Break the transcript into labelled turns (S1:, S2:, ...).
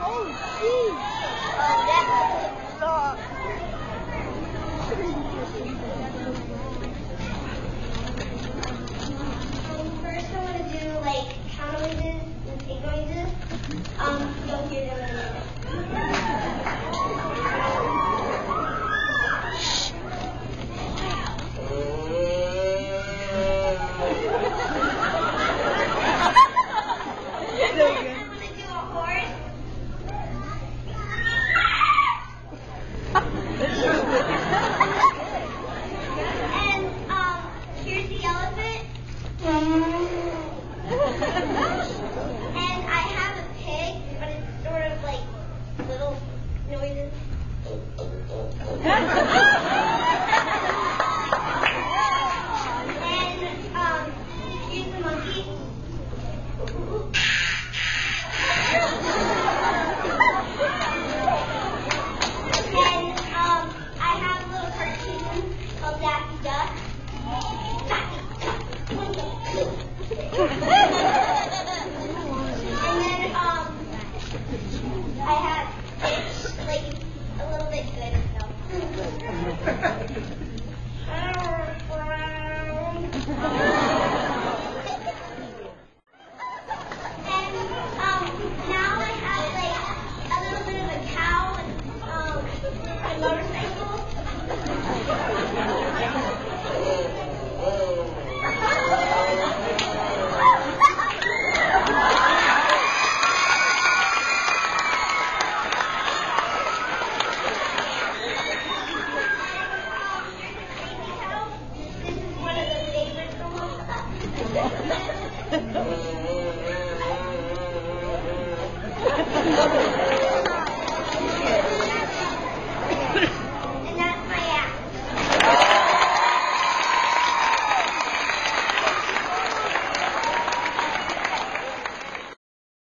S1: Oh, geez. Oh, that sucks.
S2: First I want to do like counter noises and pig noises. You'll hear them in a minute. Here's the elephant. And I have a pig, but it's sort of like little noises.